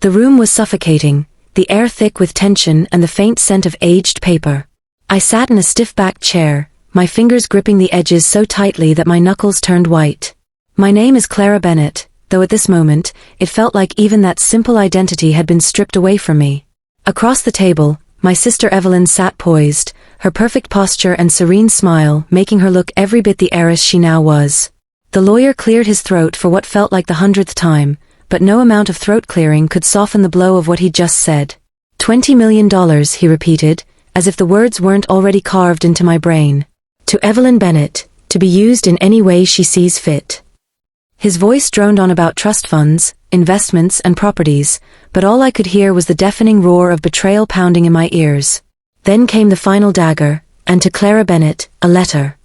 The room was suffocating, the air thick with tension and the faint scent of aged paper. I sat in a stiff-backed chair, my fingers gripping the edges so tightly that my knuckles turned white. My name is Clara Bennett, though at this moment, it felt like even that simple identity had been stripped away from me. Across the table, my sister Evelyn sat poised, her perfect posture and serene smile making her look every bit the heiress she now was. The lawyer cleared his throat for what felt like the 100th time, but no amount of throat clearing could soften the blow of what he'd just said. $20 million, he repeated, as if the words weren't already carved into my brain. To Evelyn Bennett, to be used in any way she sees fit. His voice droned on about trust funds, investments and properties, but all I could hear was the deafening roar of betrayal pounding in my ears. Then came the final dagger, and to Clara Bennett, a letter.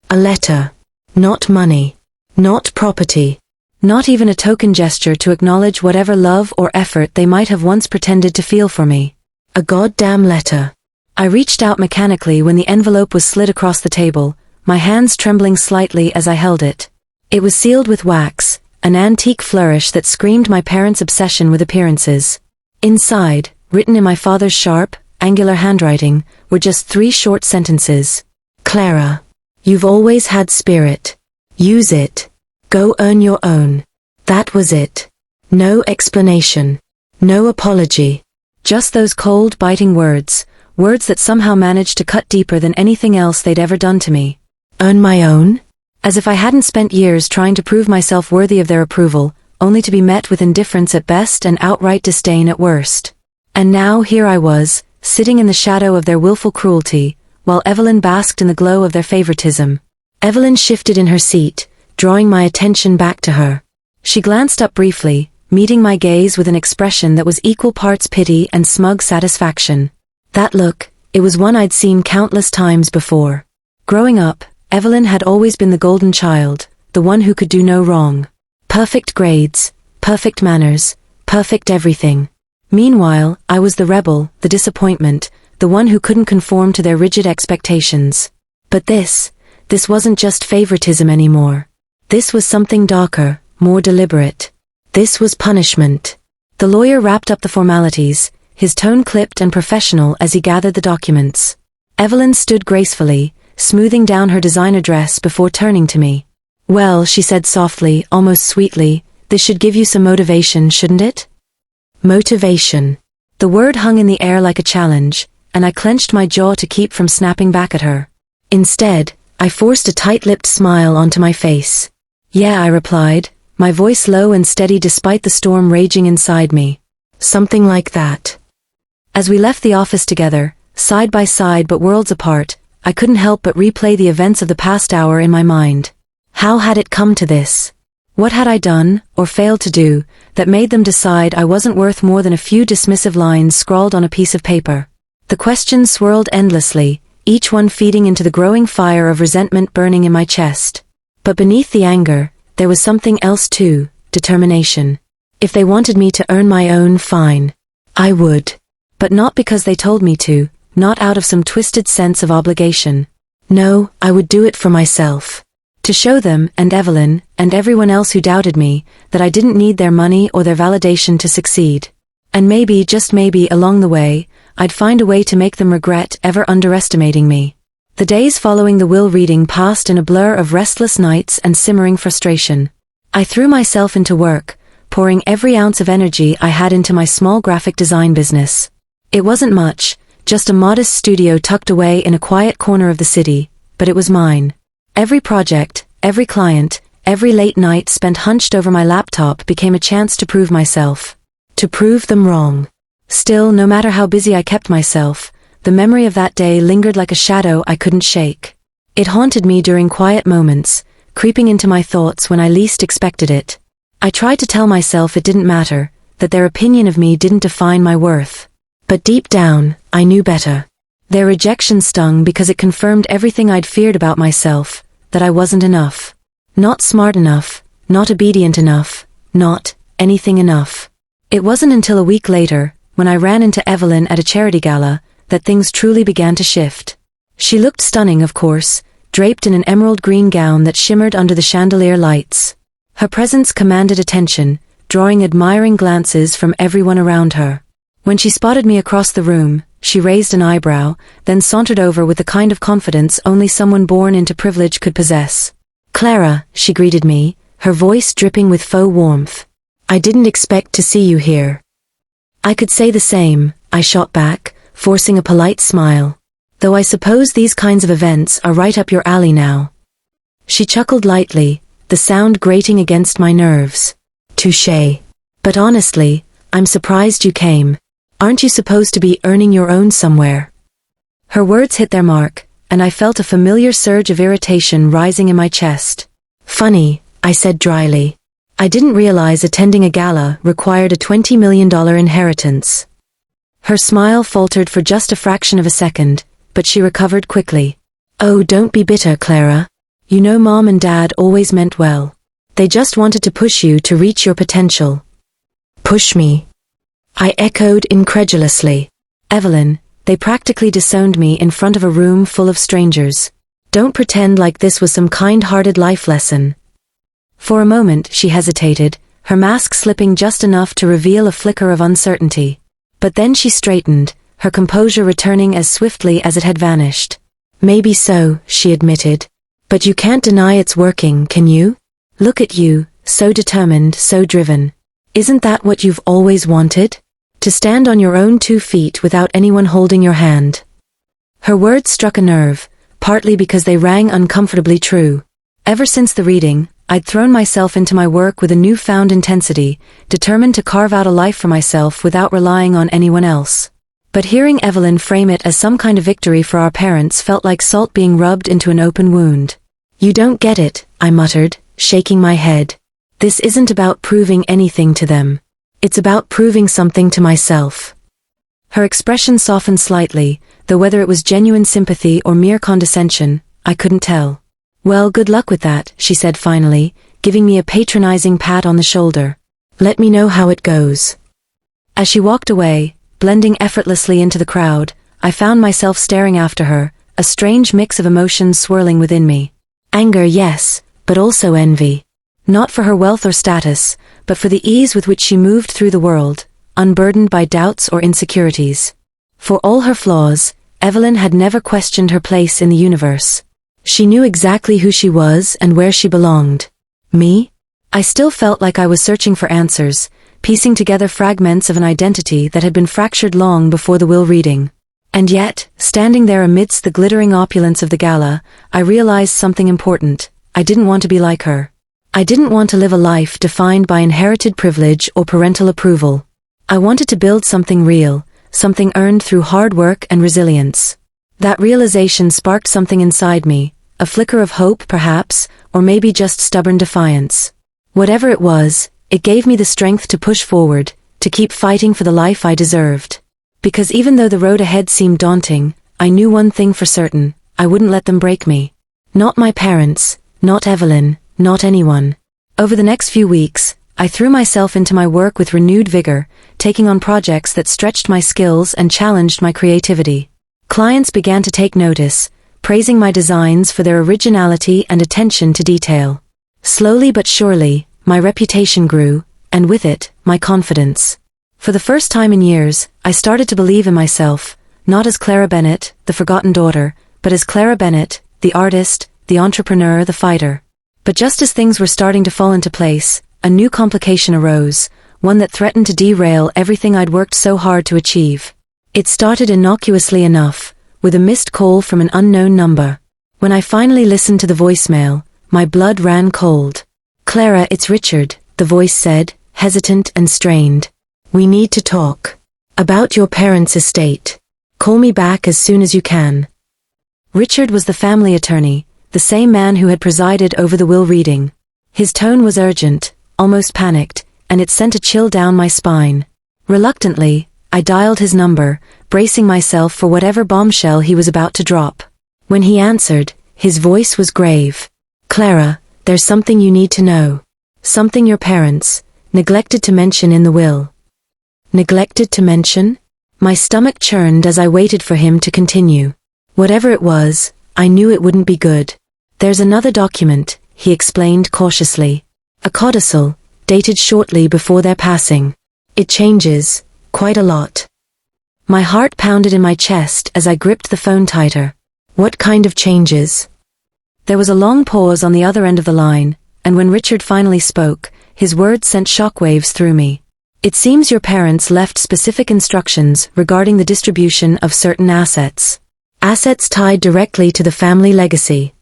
A letter. Not money. Not property. Not even a token gesture to acknowledge whatever love or effort they might have once pretended to feel for me. A goddamn letter. I reached out mechanically when the envelope was slid across the table, my hands trembling slightly as I held it. It was sealed with wax, an antique flourish that screamed my parents' obsession with appearances. Inside, written in my father's sharp, angular handwriting, were just 3 short sentences. Clara, you've always had spirit. Use it. Go earn your own. That was it. No explanation. No apology. Just those cold, biting words, words that somehow managed to cut deeper than anything else they'd ever done to me. Earn my own? As if I hadn't spent years trying to prove myself worthy of their approval, only to be met with indifference at best and outright disdain at worst. And now here I was, sitting in the shadow of their willful cruelty, while Evelyn basked in the glow of their favoritism. Evelyn shifted in her seat, drawing my attention back to her. She glanced up briefly, meeting my gaze with an expression that was equal parts pity and smug satisfaction. That look, it was one I'd seen countless times before. Growing up, Evelyn had always been the golden child, the one who could do no wrong. Perfect grades, perfect manners, perfect everything. Meanwhile, I was the rebel, the disappointment, the one who couldn't conform to their rigid expectations. But this wasn't just favoritism anymore. This was something darker, more deliberate. This was punishment. The lawyer wrapped up the formalities, his tone clipped and professional as he gathered the documents. Evelyn stood gracefully, smoothing down her designer dress before turning to me. Well, she said softly, almost sweetly, this should give you some motivation, shouldn't it? Motivation. The word hung in the air like a challenge, and I clenched my jaw to keep from snapping back at her. Instead, I forced a tight-lipped smile onto my face. Yeah, I replied, my voice low and steady despite the storm raging inside me. Something like that. As we left the office together, side by side but worlds apart, I couldn't help but replay the events of the past hour in my mind. How had it come to this? What had I done, or failed to do, that made them decide I wasn't worth more than a few dismissive lines scrawled on a piece of paper? The questions swirled endlessly, each one feeding into the growing fire of resentment burning in my chest. But beneath the anger, there was something else too, determination. If they wanted me to earn my own, fine. I would. But not because they told me to, not out of some twisted sense of obligation. No, I would do it for myself. To show them, and Evelyn, and everyone else who doubted me, that I didn't need their money or their validation to succeed. And maybe, just maybe, along the way, I'd find a way to make them regret ever underestimating me. The days following the will reading passed in a blur of restless nights and simmering frustration. I threw myself into work, pouring every ounce of energy I had into my small graphic design business. It wasn't much, just a modest studio tucked away in a quiet corner of the city, but it was mine. Every project, every client, every late night spent hunched over my laptop became a chance to prove myself. To prove them wrong. Still, no matter how busy I kept myself, the memory of that day lingered like a shadow I couldn't shake. It haunted me during quiet moments, creeping into my thoughts when I least expected it. I tried to tell myself it didn't matter, that their opinion of me didn't define my worth. But deep down, I knew better. Their rejection stung because it confirmed everything I'd feared about myself, that I wasn't enough. Not smart enough, not obedient enough, not anything enough. It wasn't until a week later, when I ran into Evelyn at a charity gala, that things truly began to shift. She looked stunning, of course, draped in an emerald green gown that shimmered under the chandelier lights. Her presence commanded attention, drawing admiring glances from everyone around her. When she spotted me across the room, she raised an eyebrow, then sauntered over with the kind of confidence only someone born into privilege could possess. "Clara," she greeted me, her voice dripping with faux warmth. "I didn't expect to see you here." "I could say the same," I shot back, forcing a polite smile. "Though I suppose these kinds of events are right up your alley now." She chuckled lightly, the sound grating against my nerves. "Touché. But honestly, I'm surprised you came. Aren't you supposed to be earning your own somewhere?" Her words hit their mark, and I felt a familiar surge of irritation rising in my chest. "Funny," I said dryly. "I didn't realize attending a gala required a $20 million inheritance." Her smile faltered for just a fraction of a second, but she recovered quickly. "Oh, don't be bitter, Clara. You know Mom and Dad always meant well. They just wanted to push you to reach your potential." "Push me?" I echoed incredulously. "Evelyn, they practically disowned me in front of a room full of strangers. Don't pretend like this was some kind-hearted life lesson." For a moment she hesitated, her mask slipping just enough to reveal a flicker of uncertainty. But then she straightened, her composure returning as swiftly as it had vanished. "Maybe so," she admitted. "But you can't deny it's working, can you? Look at you, so determined, so driven. Isn't that what you've always wanted? To stand on your own 2 feet without anyone holding your hand." Her words struck a nerve, partly because they rang uncomfortably true. Ever since the reading, I'd thrown myself into my work with a newfound intensity, determined to carve out a life for myself without relying on anyone else. But hearing Evelyn frame it as some kind of victory for our parents felt like salt being rubbed into an open wound. "You don't get it," I muttered, shaking my head. "This isn't about proving anything to them. It's about proving something to myself." Her expression softened slightly, though whether it was genuine sympathy or mere condescension, I couldn't tell. "Well, good luck with that," she said finally, giving me a patronizing pat on the shoulder. "Let me know how it goes." As she walked away, blending effortlessly into the crowd, I found myself staring after her, a strange mix of emotions swirling within me. Anger, yes, but also envy. Not for her wealth or status, but for the ease with which she moved through the world, unburdened by doubts or insecurities. For all her flaws, Evelyn had never questioned her place in the universe. She knew exactly who she was and where she belonged. Me? I still felt like I was searching for answers, piecing together fragments of an identity that had been fractured long before the will reading. And yet, standing there amidst the glittering opulence of the gala, I realized something important. I didn't want to be like her. I didn't want to live a life defined by inherited privilege or parental approval. I wanted to build something real, something earned through hard work and resilience. That realization sparked something inside me, a flicker of hope perhaps, or maybe just stubborn defiance. Whatever it was, it gave me the strength to push forward, to keep fighting for the life I deserved. Because even though the road ahead seemed daunting, I knew one thing for certain: I wouldn't let them break me. Not my parents, not Evelyn, not anyone. Over the next few weeks, I threw myself into my work with renewed vigor, taking on projects that stretched my skills and challenged my creativity. Clients began to take notice, praising my designs for their originality and attention to detail. Slowly but surely, my reputation grew, and with it, my confidence. For the first time in years, I started to believe in myself, not as Clara Bennett, the forgotten daughter, but as Clara Bennett, the artist, the entrepreneur, the fighter. But just as things were starting to fall into place, a new complication arose, one that threatened to derail everything I'd worked so hard to achieve. It started innocuously enough, with a missed call from an unknown number. When I finally listened to the voicemail, my blood ran cold. "Clara, it's Richard," the voice said, hesitant and strained. "We need to talk. About your parents' estate. Call me back as soon as you can." Richard was the family attorney, the same man who had presided over the will reading. His tone was urgent, almost panicked, and it sent a chill down my spine. Reluctantly, I dialed his number, bracing myself for whatever bombshell he was about to drop. When he answered, his voice was grave. "Clara, there's something you need to know. Something your parents neglected to mention in the will." Neglected to mention? My stomach churned as I waited for him to continue. Whatever it was, I knew it wouldn't be good. "There's another document," he explained cautiously. "A codicil, dated shortly before their passing. It changes, quite a lot. My heart pounded in my chest as I gripped the phone tighter. What kind of changes? There was a long pause on the other end of the line, and when Richard finally spoke, his words sent shockwaves through me. It seems your parents left specific instructions regarding the distribution of certain assets. Assets tied directly to the family legacy.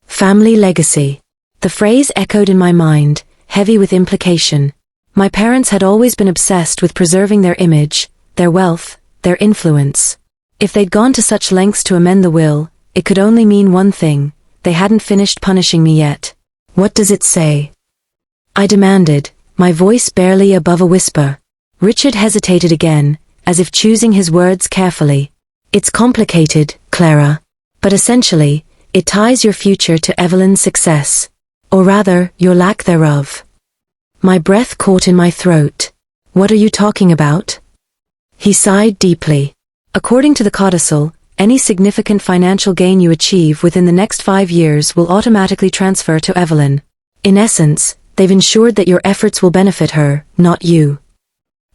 Family legacy. The phrase echoed in my mind, heavy with implication. My parents had always been obsessed with preserving their image, their wealth, their influence. If they'd gone to such lengths to amend the will, it could only mean one thing: they hadn't finished punishing me yet. What does it say? I demanded, my voice barely above a whisper. Richard hesitated again, as if choosing his words carefully. It's complicated, Clara. But essentially, it ties your future to Evelyn's success. Or rather, your lack thereof. My breath caught in my throat. What are you talking about? He sighed deeply. According to the codicil, any significant financial gain you achieve within the next 5 years will automatically transfer to Evelyn. In essence, they've ensured that your efforts will benefit her, not you.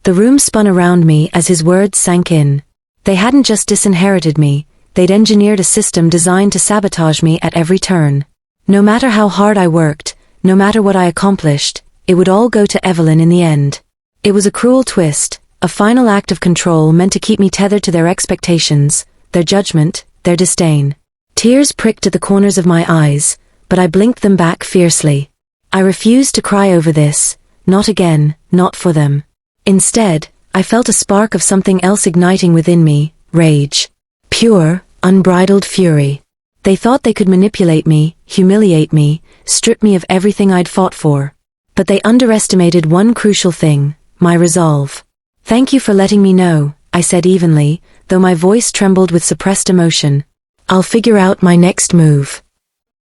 The room spun around me as his words sank in. They hadn't just disinherited me, they'd engineered a system designed to sabotage me at every turn. No matter how hard I worked, no matter what I accomplished, it would all go to Evelyn in the end. It was a cruel twist, a final act of control meant to keep me tethered to their expectations, their judgment, their disdain. Tears pricked at the corners of my eyes, but I blinked them back fiercely. I refused to cry over this, not again, not for them. Instead, I felt a spark of something else igniting within me, rage. Pure, unbridled fury. They thought they could manipulate me, humiliate me, strip me of everything I'd fought for. But they underestimated one crucial thing, my resolve. Thank you for letting me know, I said evenly, though my voice trembled with suppressed emotion. I'll figure out my next move.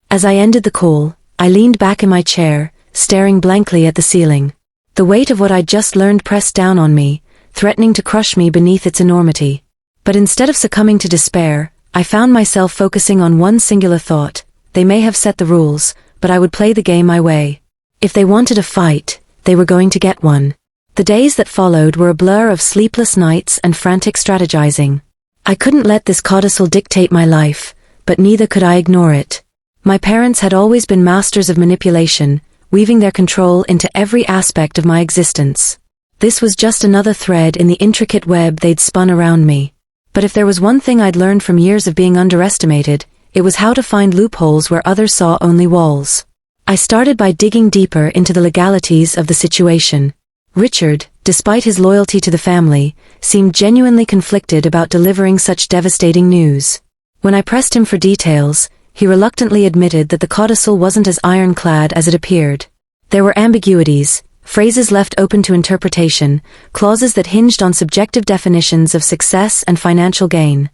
As I ended the call, I leaned back in my chair, staring blankly at the ceiling. The weight of what I'd just learned pressed down on me, threatening to crush me beneath its enormity. But instead of succumbing to despair, I found myself focusing on one singular thought. They may have set the rules, but I would play the game my way. If they wanted a fight, they were going to get one. The days that followed were a blur of sleepless nights and frantic strategizing. I couldn't let this codicil dictate my life, but neither could I ignore it. My parents had always been masters of manipulation, weaving their control into every aspect of my existence. This was just another thread in the intricate web they'd spun around me. But if there was one thing I'd learned from years of being underestimated, it was how to find loopholes where others saw only walls. I started by digging deeper into the legalities of the situation. Richard, despite his loyalty to the family, seemed genuinely conflicted about delivering such devastating news. When I pressed him for details, he reluctantly admitted that the codicil wasn't as ironclad as it appeared. There were ambiguities, phrases left open to interpretation, clauses that hinged on subjective definitions of success and financial gain.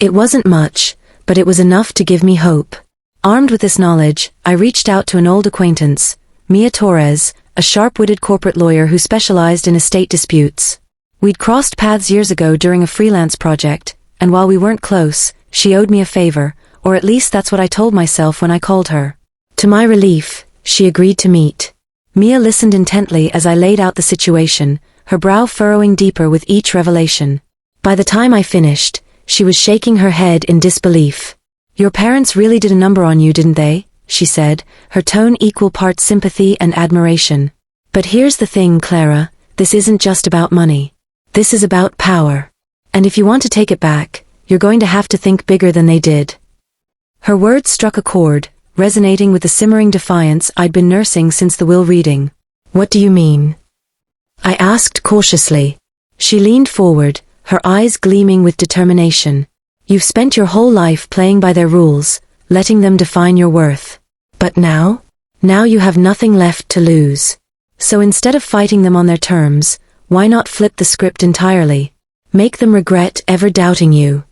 It wasn't much, but it was enough to give me hope. Armed with this knowledge, I reached out to an old acquaintance, Mia Torres, a sharp-witted corporate lawyer who specialized in estate disputes. We'd crossed paths years ago during a freelance project, and while we weren't close, she owed me a favor, or at least that's what I told myself when I called her. To my relief, she agreed to meet. Mia listened intently as I laid out the situation, her brow furrowing deeper with each revelation. By the time I finished, she was shaking her head in disbelief. "Your parents really did a number on you, didn't they?" she said, her tone equal parts sympathy and admiration. "But here's the thing, Clara, this isn't just about money. This is about power. And if you want to take it back, you're going to have to think bigger than they did." Her words struck a chord, resonating with the simmering defiance I'd been nursing since the will reading. "What do you mean?" I asked cautiously. She leaned forward, her eyes gleaming with determination. "You've spent your whole life playing by their rules, letting them define your worth. But now? Now you have nothing left to lose. So instead of fighting them on their terms, why not flip the script entirely? Make them regret ever doubting you."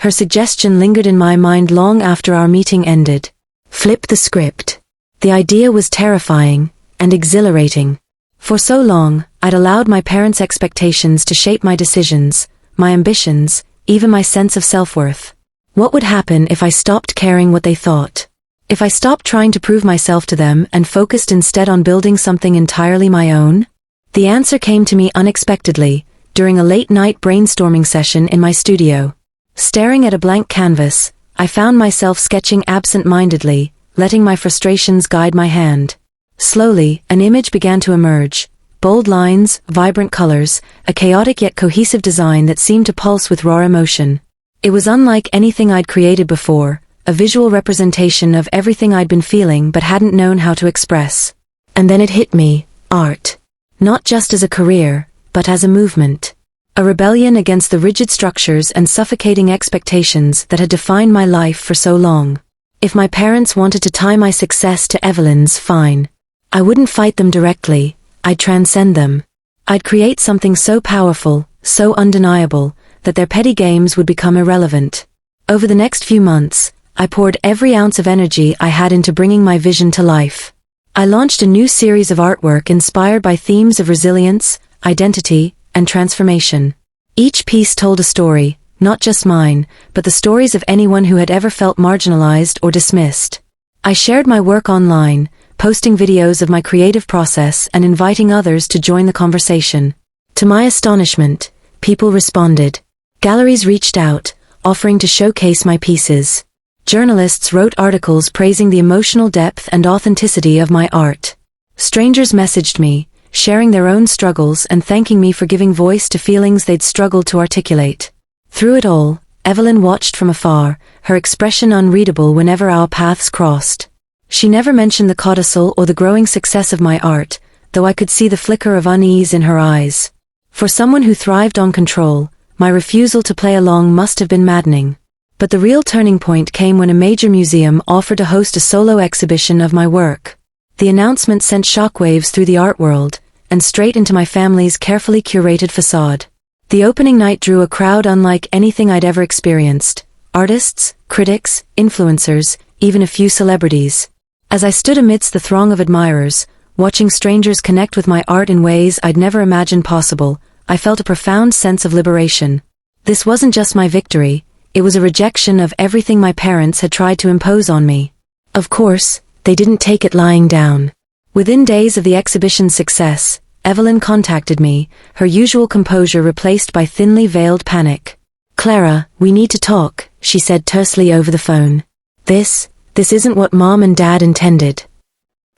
Her suggestion lingered in my mind long after our meeting ended. Flip the script. The idea was terrifying and exhilarating. For so long, I'd allowed my parents' expectations to shape my decisions, my ambitions, even my sense of self-worth. What would happen if I stopped caring what they thought? If I stopped trying to prove myself to them and focused instead on building something entirely my own? The answer came to me unexpectedly, during a late-night brainstorming session in my studio. Staring at a blank canvas, I found myself sketching absent-mindedly, letting my frustrations guide my hand. Slowly, an image began to emerge. Bold lines, vibrant colors, a chaotic yet cohesive design that seemed to pulse with raw emotion. It was unlike anything I'd created before, a visual representation of everything I'd been feeling but hadn't known how to express. And then it hit me, art. Not just as a career, but as a movement. A rebellion against the rigid structures and suffocating expectations that had defined my life for so long. If my parents wanted to tie my success to Evelyn's, fine. I wouldn't fight them directly, I'd transcend them. I'd create something so powerful, so undeniable, that their petty games would become irrelevant. Over the next few months, I poured every ounce of energy I had into bringing my vision to life. I launched a new series of artwork inspired by themes of resilience, identity, and transformation. Each piece told a story, not just mine, but the stories of anyone who had ever felt marginalized or dismissed. I shared my work online, posting videos of my creative process and inviting others to join the conversation. To my astonishment, people responded. Galleries reached out, offering to showcase my pieces. Journalists wrote articles praising the emotional depth and authenticity of my art. Strangers messaged me, sharing their own struggles and thanking me for giving voice to feelings they'd struggled to articulate. Through it all, Evelyn watched from afar, her expression unreadable whenever our paths crossed. She never mentioned the codicil or the growing success of my art, though I could see the flicker of unease in her eyes. For someone who thrived on control, my refusal to play along must have been maddening. But the real turning point came when a major museum offered to host a solo exhibition of my work. The announcement sent shockwaves through the art world, and straight into my family's carefully curated facade. The opening night drew a crowd unlike anything I'd ever experienced. Artists, critics, influencers, even a few celebrities. As I stood amidst the throng of admirers, watching strangers connect with my art in ways I'd never imagined possible, I felt a profound sense of liberation. This wasn't just my victory, it was a rejection of everything my parents had tried to impose on me. Of course, they didn't take it lying down. Within days of the exhibition's success, Evelyn contacted me, her usual composure replaced by thinly veiled panic. "Clara, we need to talk," she said tersely over the phone. This isn't what Mom and Dad intended."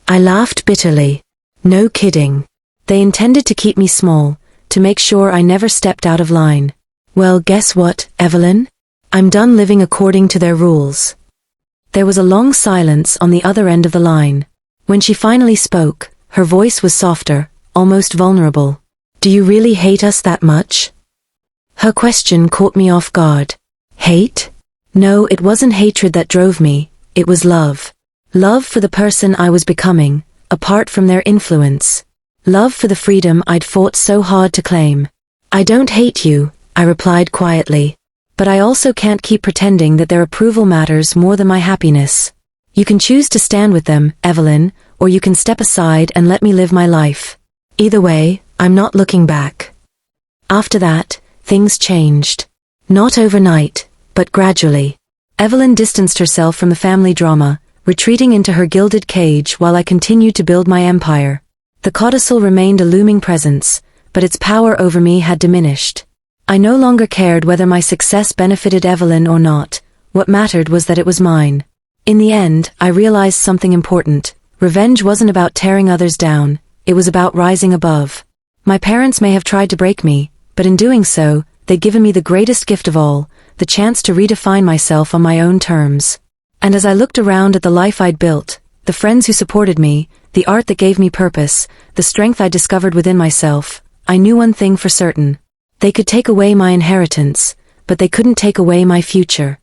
I laughed bitterly. No kidding. They intended to keep me small, to make sure I never stepped out of line. Well, guess what, Evelyn? I'm done living according to their rules. There was a long silence on the other end of the line. When she finally spoke, her voice was softer, almost vulnerable. "Do you really hate us that much?" Her question caught me off guard. Hate? No, it wasn't hatred that drove me, it was love. Love for the person I was becoming, apart from their influence. Love for the freedom I'd fought so hard to claim. "I don't hate you," I replied quietly. "But I also can't keep pretending that their approval matters more than my happiness. You can choose to stand with them, Evelyn, or you can step aside and let me live my life. Either way, I'm not looking back." After that, things changed. Not overnight, but gradually. Evelyn distanced herself from the family drama, retreating into her gilded cage while I continued to build my empire. The codicil remained a looming presence, but its power over me had diminished. I no longer cared whether my success benefited Evelyn or not. What mattered was that it was mine. In the end, I realized something important. Revenge wasn't about tearing others down, it was about rising above. My parents may have tried to break me, but in doing so, they'd given me the greatest gift of all, the chance to redefine myself on my own terms. And as I looked around at the life I'd built, the friends who supported me, the art that gave me purpose, the strength I discovered within myself, I knew one thing for certain. They could take away my inheritance, but they couldn't take away my future.